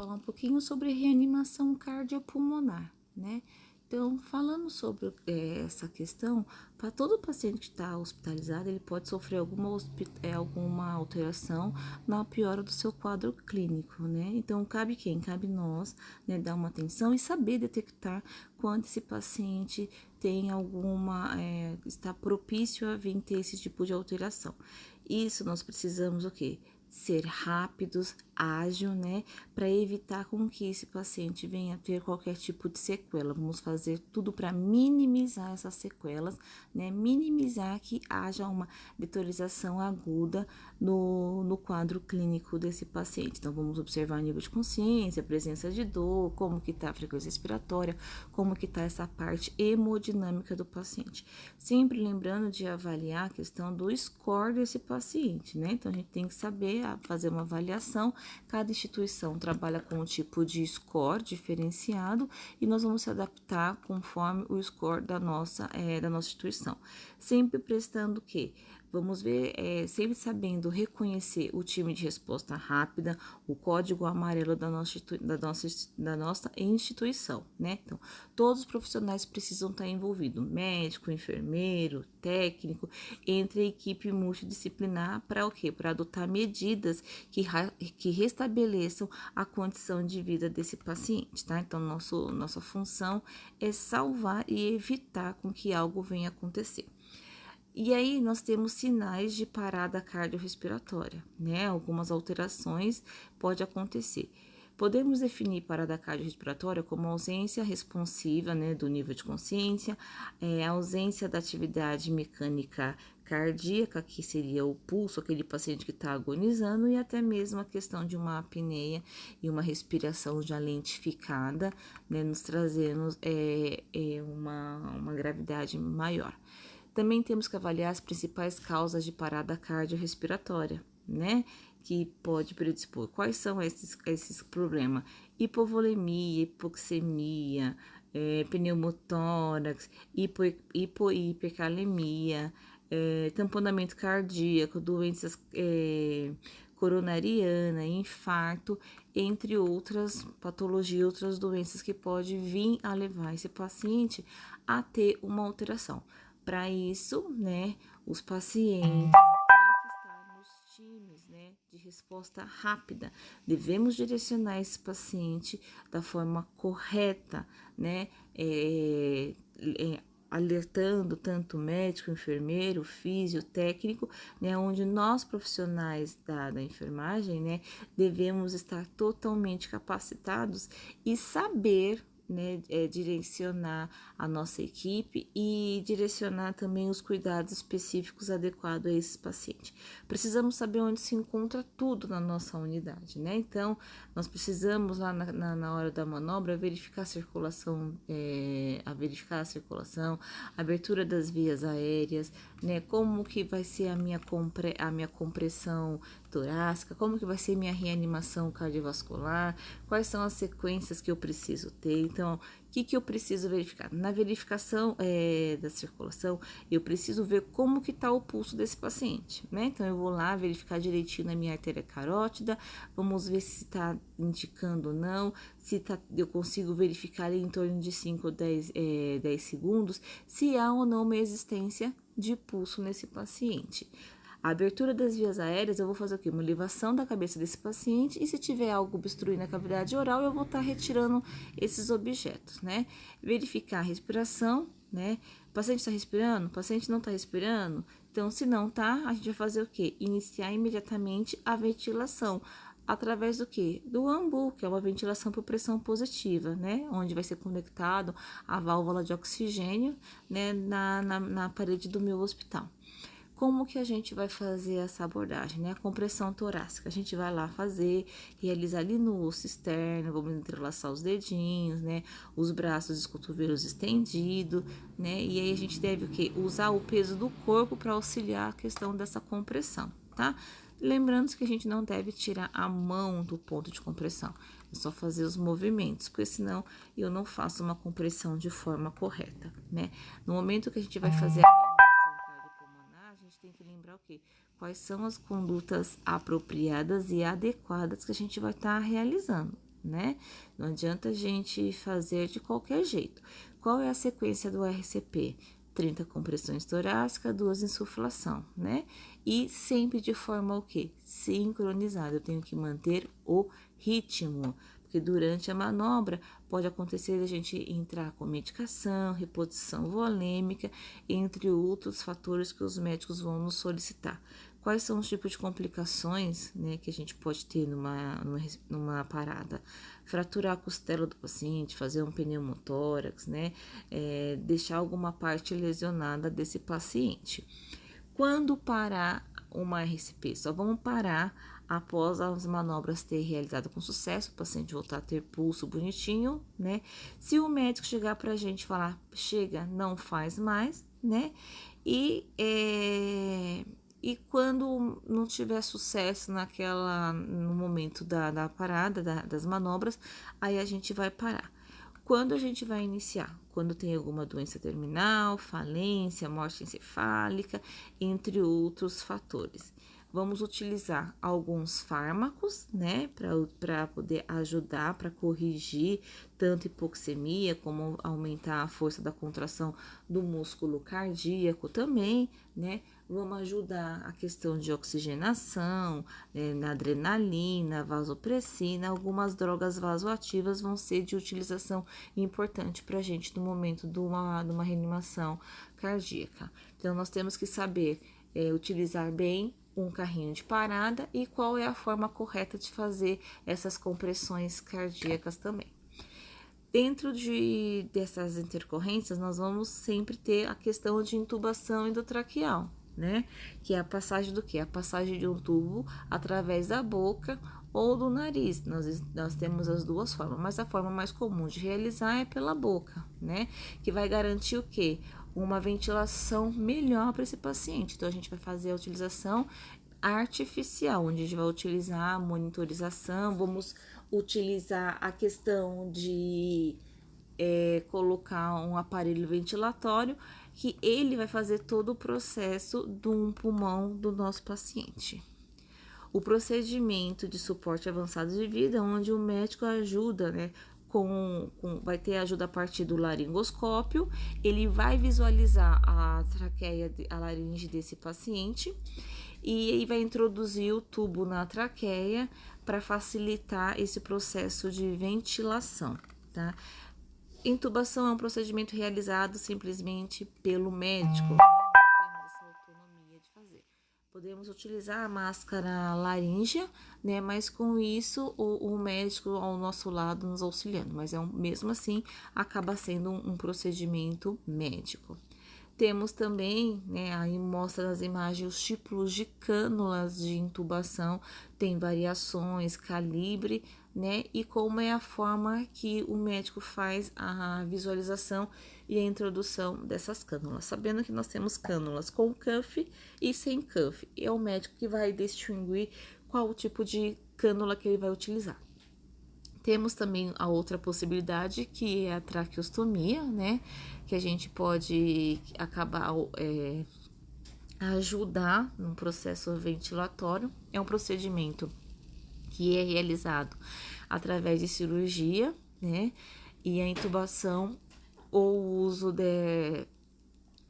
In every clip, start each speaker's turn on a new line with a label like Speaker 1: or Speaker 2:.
Speaker 1: Falar um pouquinho sobre reanimação cardiopulmonar, né? Então, falando sobre essa questão, para todo paciente que está hospitalizado, ele pode sofrer alguma alteração na piora do seu quadro clínico, né? Então, cabe quem? Cabe nós, né, dar uma atenção e saber detectar quando esse paciente tem está propício a vir ter esse tipo de alteração. Isso nós precisamos o quê? Ser rápidos, ágil, né, para evitar com que esse paciente venha a ter qualquer tipo de sequela. Vamos fazer tudo para minimizar essas sequelas, né, minimizar que haja uma deteriorização aguda no quadro clínico desse paciente. Então, vamos observar o nível de consciência, presença de dor, como que está a frequência respiratória, como que está essa parte hemodinâmica do paciente. Sempre lembrando de avaliar a questão do score desse paciente, né? Então, a gente tem que saber fazer uma avaliação. Cada instituição trabalha com um tipo de score diferenciado e nós vamos se adaptar conforme o score da nossa instituição. Sempre prestando o quê? Vamos ver, sempre sabendo reconhecer o time de resposta rápida, o código amarelo da nossa instituição, né? Então, todos os profissionais precisam estar envolvidos, médico, enfermeiro, técnico, entre a equipe multidisciplinar para o quê? Para adotar medidas que restabeleçam a condição de vida desse paciente, tá? Então, nossa função é salvar e evitar com que algo venha acontecer. E aí, nós temos sinais de parada cardiorrespiratória, né? Algumas alterações podem acontecer. Podemos definir parada cardiorrespiratória como ausência responsiva, né, do nível de consciência, ausência da atividade mecânica cardíaca, que seria o pulso, aquele paciente que está agonizando, e até mesmo a questão de uma apneia e uma respiração já lentificada, né, nos trazendo uma gravidade maior. Também temos que avaliar as principais causas de parada cardiorrespiratória, né? Que pode predispor. Quais são esses problemas? Hipovolemia, hipoxemia, pneumotórax, hipercalemia, tamponamento cardíaco, doenças coronariana, infarto, entre outras patologias, outras doenças que pode vir a levar esse paciente a ter uma alteração. Para isso, né, os pacientes têm que estar nos times, né, de resposta rápida. Devemos direcionar esse paciente da forma correta, né, alertando tanto médico, enfermeiro, fisiotécnico, né, onde nós profissionais da enfermagem, né, devemos estar totalmente capacitados e saber, né, direcionar a nossa equipe e direcionar também os cuidados específicos adequados a esses pacientes. Precisamos saber onde se encontra tudo na nossa unidade, né? Então, nós precisamos lá na hora da manobra verificar a abertura das vias aéreas, né? Como que vai ser a minha compressão torácica, como que vai ser minha reanimação cardiovascular, quais são as sequências que eu preciso ter. Então, o que eu preciso verificar? Na verificação da circulação, eu preciso ver como que está o pulso desse paciente, né? Então, eu vou lá verificar direitinho na minha artéria carótida, vamos ver se está indicando ou não, eu consigo verificar ali em torno de 5 ou 10 segundos, se há ou não uma existência de pulso nesse paciente. A abertura das vias aéreas, eu vou fazer o quê? Uma elevação da cabeça desse paciente e se tiver algo obstruindo a cavidade oral, eu vou estar retirando esses objetos, né? Verificar a respiração, né? O paciente está respirando? O paciente não está respirando? Então, se não tá, a gente vai fazer o quê? Iniciar imediatamente a ventilação. Através do quê? Do AMBU, que é uma ventilação por pressão positiva, né? Onde vai ser conectado a válvula de oxigênio, né? Na parede do meu hospital. Como que a gente vai fazer essa abordagem, né? A compressão torácica, a gente vai lá realizar ali no osso externo, vamos entrelaçar os dedinhos, né? Os braços e os cotovelos estendidos, né? E aí a gente deve o quê? Usar o peso do corpo para auxiliar a questão dessa compressão, tá? Lembrando que a gente não deve tirar a mão do ponto de compressão, é só fazer os movimentos, porque senão eu não faço uma compressão de forma correta, né? No momento que a gente vai fazer a gente tem que lembrar o quê? Quais são as condutas apropriadas e adequadas que a gente vai estar realizando, né? Não adianta a gente fazer de qualquer jeito. Qual é a sequência do RCP? 30 compressões torácicas, 2 insuflação, né? E sempre de forma o quê? Sincronizada. Eu tenho que manter o ritmo, porque durante a manobra pode acontecer a gente entrar com medicação, reposição volêmica, entre outros fatores que os médicos vão nos solicitar. Quais são os tipos de complicações, né, que a gente pode ter numa parada? Fraturar a costela do paciente, fazer um pneumotórax, né, deixar alguma parte lesionada desse paciente. Quando parar uma RCP? Só vamos parar após as manobras ter realizado com sucesso, o paciente voltar a ter pulso bonitinho, né? Se o médico chegar pra gente falar, chega, não faz mais, né? E quando não tiver sucesso no momento da parada, das manobras, aí a gente vai parar. Quando a gente vai iniciar? Quando tem alguma doença terminal, falência, morte encefálica, entre outros fatores. Vamos utilizar alguns fármacos, né, para poder ajudar, para corrigir tanto hipoxemia, como aumentar a força da contração do músculo cardíaco também, né? Vamos ajudar a questão de oxigenação, na adrenalina, vasopressina, algumas drogas vasoativas vão ser de utilização importante para a gente no momento de uma reanimação cardíaca. Então, nós temos que saber utilizar bem um carrinho de parada e qual é a forma correta de fazer essas compressões cardíacas também. Dentro dessas intercorrências, nós vamos sempre ter a questão de intubação endotraqueal, né? Que é a passagem do quê? A passagem de um tubo através da boca ou do nariz. Nós temos as duas formas, mas a forma mais comum de realizar é pela boca, né? Que vai garantir o quê? Uma ventilação melhor para esse paciente. Então, a gente vai fazer a utilização artificial, onde a gente vai utilizar a monitorização, vamos utilizar a questão de colocar um aparelho ventilatório que ele vai fazer todo o processo do pulmão do nosso paciente. O procedimento de suporte avançado de vida, onde o médico ajuda, né, vai ter ajuda a partir do laringoscópio, ele vai visualizar a traqueia, a laringe desse paciente e aí vai introduzir o tubo na traqueia para facilitar esse processo de ventilação, tá? Intubação é um procedimento realizado simplesmente pelo médico, né? Não temos essa autonomia de fazer. Podemos utilizar a máscara laríngea, né? Mas com isso o médico ao nosso lado nos auxiliando, mas mesmo assim acaba sendo um procedimento médico. Temos também, né, aí mostra nas imagens os tipos de cânulas de intubação, tem variações, calibre, né, e como é a forma que o médico faz a visualização e a introdução dessas cânulas. Sabendo que nós temos cânulas com cuff e sem cuff, é o médico que vai distinguir qual o tipo de cânula que ele vai utilizar. Temos também a outra possibilidade, que é a traqueostomia, né? Que a gente pode acabar ajudar no processo ventilatório. É um procedimento que é realizado através de cirurgia, né? E a intubação ou o uso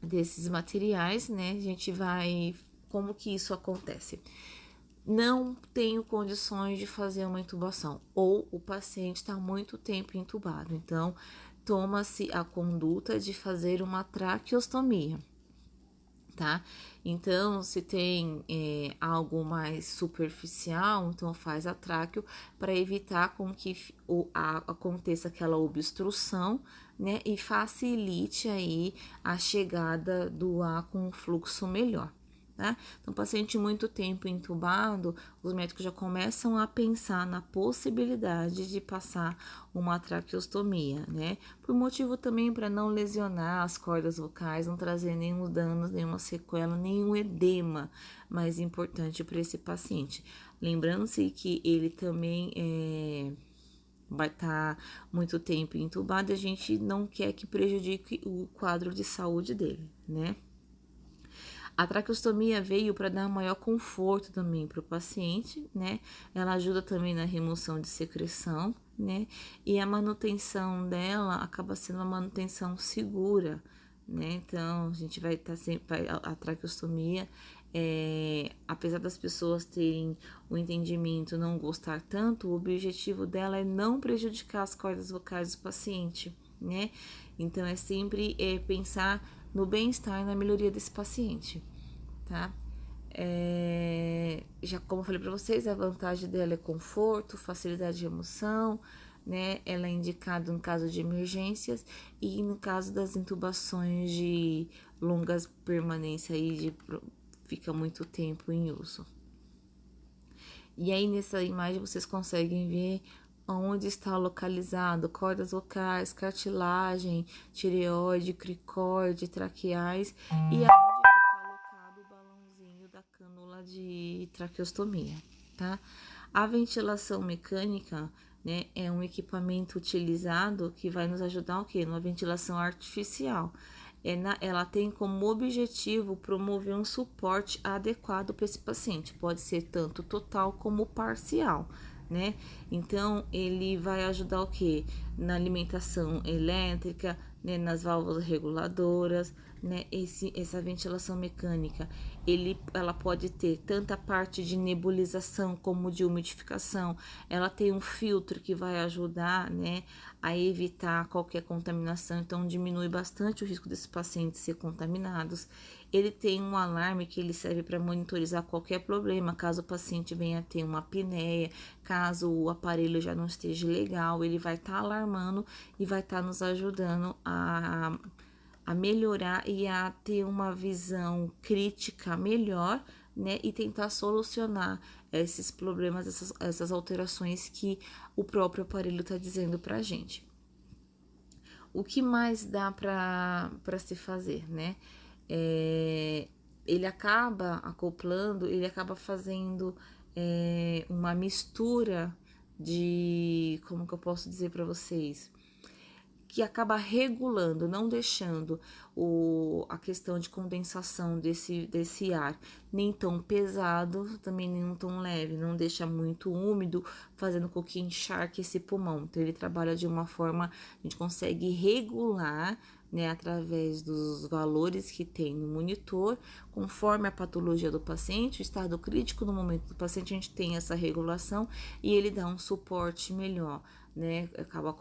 Speaker 1: desses materiais, né? A gente vai... Como que isso acontece? Não tenho condições de fazer uma intubação, ou o paciente está muito tempo intubado, então toma-se a conduta de fazer uma traqueostomia, tá? Então, se tem algo mais superficial, então faz a tráqueo para evitar com que aconteça aquela obstrução, né? E facilite aí a chegada do ar com um fluxo melhor. Tá? Então, paciente muito tempo entubado, os médicos já começam a pensar na possibilidade de passar uma traqueostomia, né? Por motivo também para não lesionar as cordas vocais, não trazer nenhum dano, nenhuma sequela, nenhum edema mais importante para esse paciente. Lembrando-se que ele também vai estar muito tempo entubado e a gente não quer que prejudique o quadro de saúde dele, né? A traqueostomia veio para dar maior conforto também para o paciente, né? Ela ajuda também na remoção de secreção, né? E a manutenção dela acaba sendo uma manutenção segura, né? Então, a gente vai estar sempre, a traqueostomia, apesar das pessoas terem o entendimento, não gostar tanto, o objetivo dela é não prejudicar as cordas vocais do paciente, né? Então, é sempre pensar no bem-estar e na melhoria desse paciente, tá? Já como eu falei para vocês, a vantagem dela é conforto, facilidade de remoção, né? Ela é indicada no caso de emergências e no caso das intubações de longas permanência aí, fica muito tempo em uso. E aí nessa imagem vocês conseguem ver onde está localizado cordas vocais, cartilagem, tireoide, cricóide, traqueais e aonde fica alocado o balãozinho da cânula de traqueostomia, tá? A ventilação mecânica, né, é um equipamento utilizado que vai nos ajudar o quê? Numa ventilação artificial. Ela tem como objetivo promover um suporte adequado para esse paciente, pode ser tanto total como parcial, né? Então, ele vai ajudar o quê? Na alimentação elétrica, né, nas válvulas reguladoras, né? Essa ventilação mecânica, ela pode ter tanto a parte de nebulização como de umidificação. Ela tem um filtro que vai ajudar, né, a evitar qualquer contaminação, então diminui bastante o risco desses pacientes ser contaminados. Ele tem um alarme que ele serve para monitorizar qualquer problema, caso o paciente venha a ter uma apneia, caso o aparelho já não esteja legal, ele vai estar alarmando e vai estar nos ajudando a melhorar e a ter uma visão crítica melhor, né, e tentar solucionar esses problemas, essas alterações que o próprio aparelho está dizendo para a gente. O que mais dá para se fazer, né? Ele acaba acoplando, ele acaba fazendo uma mistura de, como que eu posso dizer para vocês? Que acaba regulando, não deixando a questão de condensação desse ar nem tão pesado, também nem tão leve, não deixa muito úmido, fazendo com que encharque esse pulmão. Então, ele trabalha de uma forma, a gente consegue regular, né, através dos valores que tem no monitor, conforme a patologia do paciente, o estado crítico no momento do paciente, a gente tem essa regulação e ele dá um suporte melhor, né, acaba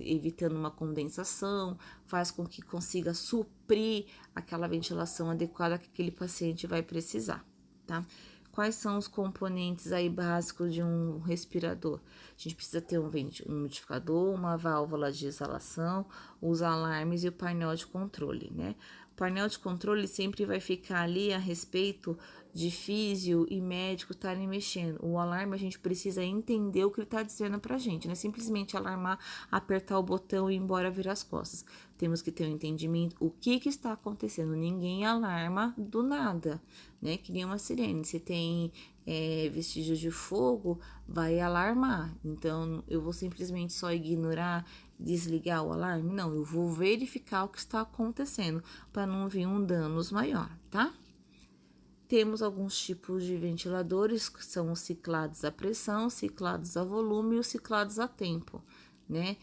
Speaker 1: evitando uma condensação, faz com que consiga suprir aquela ventilação adequada que aquele paciente vai precisar, tá? Quais são os componentes aí básicos de um respirador? A gente precisa ter um umidificador, uma válvula de exalação, os alarmes e o painel de controle, né? O painel de controle sempre vai ficar ali a respeito de físio e médico estarem mexendo. O alarme a gente precisa entender o que ele está dizendo pra gente, não é simplesmente alarmar, apertar o botão e ir embora virar as costas. Temos que ter um entendimento o que está acontecendo. Ninguém alarma do nada, né? Que nem uma sirene. Se tem vestígios de fogo, vai alarmar. Então, eu vou simplesmente só ignorar, desligar o alarme? Não, eu vou verificar o que está acontecendo para não vir um danos maior, tá? Temos alguns tipos de ventiladores, que são os ciclados a pressão, ciclados a volume e os ciclados a tempo, né?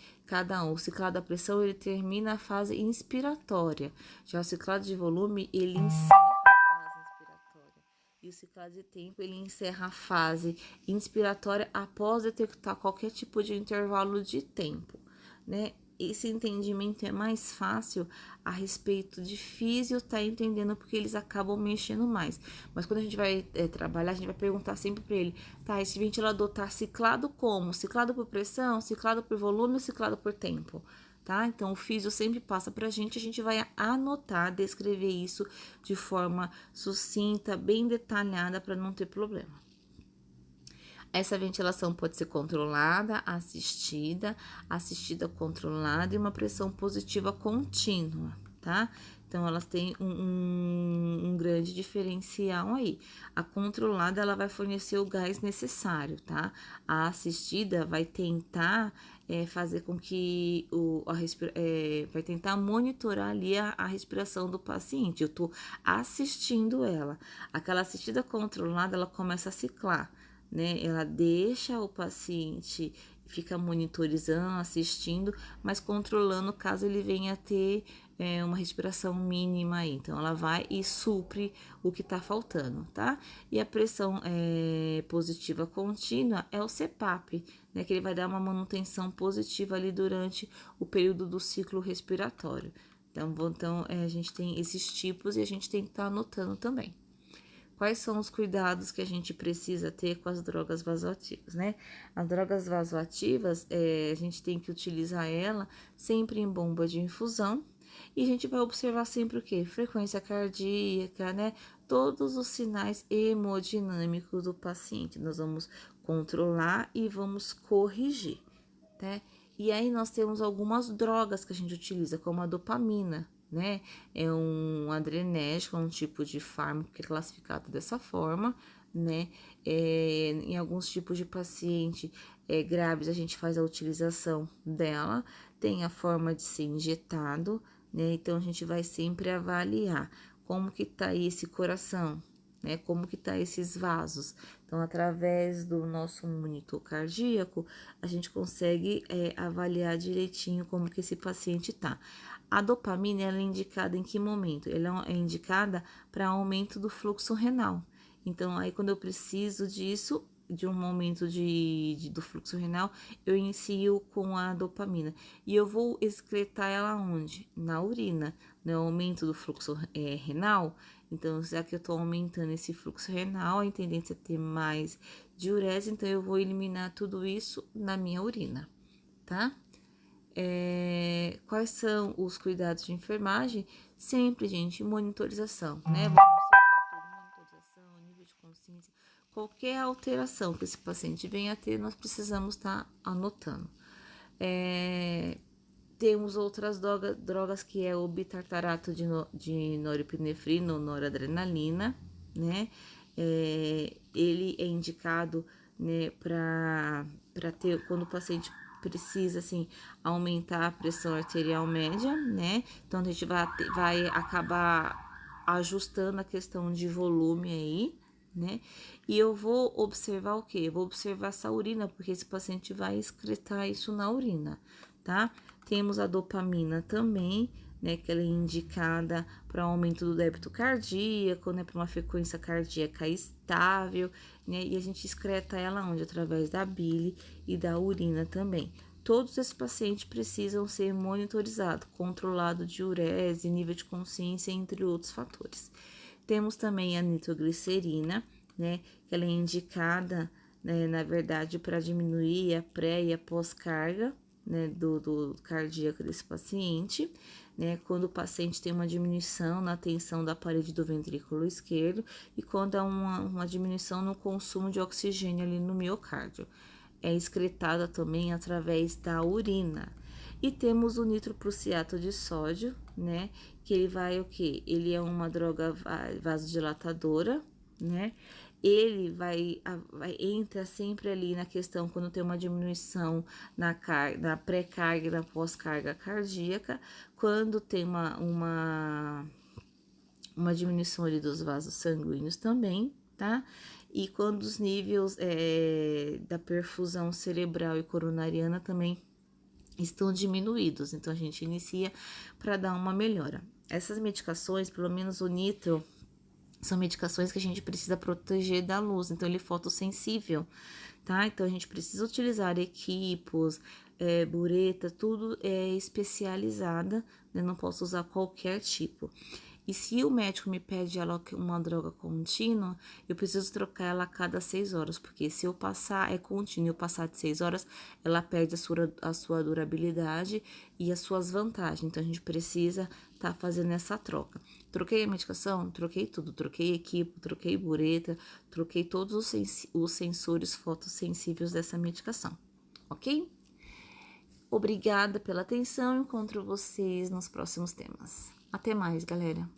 Speaker 1: O ciclado a pressão, ele termina a fase inspiratória. Já o ciclado de volume, ele encerra a fase inspiratória. E o ciclado de tempo, ele encerra a fase inspiratória após detectar qualquer tipo de intervalo de tempo, né? Esse entendimento é mais fácil a respeito de físio, tá entendendo porque eles acabam mexendo mais. Mas quando a gente vai trabalhar, a gente vai perguntar sempre para ele, tá, esse ventilador tá ciclado como? Ciclado por pressão, ciclado por volume ou ciclado por tempo? Tá? Então, o físio sempre passa pra gente, a gente vai anotar, descrever isso de forma sucinta, bem detalhada, para não ter problema. Essa ventilação pode ser controlada, assistida controlada e uma pressão positiva contínua, tá? Então, elas têm um grande diferencial aí. A controlada, ela vai fornecer o gás necessário, tá? A assistida vai tentar fazer com que vai tentar monitorar ali a respiração do paciente. Eu tô assistindo ela. Aquela assistida controlada, ela começa a ciclar, né? Ela deixa o paciente fica monitorizando, assistindo, mas controlando caso ele venha a ter uma respiração mínima aí. Então, ela vai e supre o que tá faltando, tá? E a pressão positiva contínua é o CPAP, né? Que ele vai dar uma manutenção positiva ali durante o período do ciclo respiratório. Então, a gente tem esses tipos e a gente tem que estar anotando também. Quais são os cuidados que a gente precisa ter com as drogas vasoativas, né? As drogas vasoativas, a gente tem que utilizar ela sempre em bomba de infusão e a gente vai observar sempre o quê? Frequência cardíaca, né? Todos os sinais hemodinâmicos do paciente. Nós vamos controlar e vamos corrigir, né? E aí nós temos algumas drogas que a gente utiliza, como a dopamina, né? É um adrenérgico, um tipo de fármaco que é classificado dessa forma, né? Em alguns tipos de paciente graves, a gente faz a utilização dela, tem a forma de ser injetado, né? Então, a gente vai sempre avaliar como que tá aí esse coração, né? Como que tá esses vasos. Então, através do nosso monitor cardíaco, a gente consegue avaliar direitinho como que esse paciente tá. A dopamina, ela é indicada em que momento? Ela é indicada para aumento do fluxo renal. Então, aí quando eu preciso disso, de um momento do fluxo renal, eu inicio com a dopamina. E eu vou excretar ela onde? Na urina, no aumento do fluxo renal. Então, já que eu tô aumentando esse fluxo renal, a tendência é ter mais diurese, então eu vou eliminar tudo isso na minha urina, tá? Quais são os cuidados de enfermagem? Sempre, gente, monitorização, né? Vamos observar tudo, monitorização, nível de consciência, qualquer alteração que esse paciente venha a ter, nós precisamos estar anotando. Temos outras drogas que é o bitartarato de norepinefrina ou noradrenalina, né? Ele é indicado, né, para ter quando o paciente precisa, assim, aumentar a pressão arterial média, né? Então, a gente vai acabar ajustando a questão de volume aí, né? E eu vou observar o quê? Eu vou observar essa urina, porque esse paciente vai excretar isso na urina, tá? Temos a dopamina também, né, que ela é indicada para aumento do débito cardíaco, né, para uma frequência cardíaca estável, né, e a gente excreta ela onde? Através da bile e da urina também. Todos esses pacientes precisam ser monitorizados, controlado de diurese, nível de consciência, entre outros fatores. Temos também a nitroglicerina, né, que ela é indicada, né, na verdade, para diminuir a pré e a pós-carga, né, do cardíaco desse paciente, né, quando o paciente tem uma diminuição na tensão da parede do ventrículo esquerdo e quando há uma diminuição no consumo de oxigênio ali no miocárdio. É excretada também através da urina. E temos o nitroprussiato de sódio, né, que ele vai o quê? Ele é uma droga vasodilatadora, né, ele entra sempre ali na questão quando tem uma diminuição na pré-carga e na pós-carga cardíaca, quando tem uma diminuição ali dos vasos sanguíneos também, tá? E quando os níveis da perfusão cerebral e coronariana também estão diminuídos, então a gente inicia para dar uma melhora. Essas medicações, pelo menos o nitro, são medicações que a gente precisa proteger da luz, então ele é fotossensível, tá? Então a gente precisa utilizar equipos, bureta, tudo especializada, né? Não posso usar qualquer tipo. E se o médico me pede uma droga contínua, eu preciso trocar ela a cada 6 horas, porque se eu passar, contínuo, eu passar de 6 horas, ela perde a sua durabilidade e as suas vantagens. Então, a gente precisa estar fazendo essa troca. Troquei a medicação? Troquei tudo. Troquei equipe, troquei bureta, troquei todos os sensores fotossensíveis dessa medicação, ok? Obrigada pela atenção, encontro vocês nos próximos temas. Até mais, galera!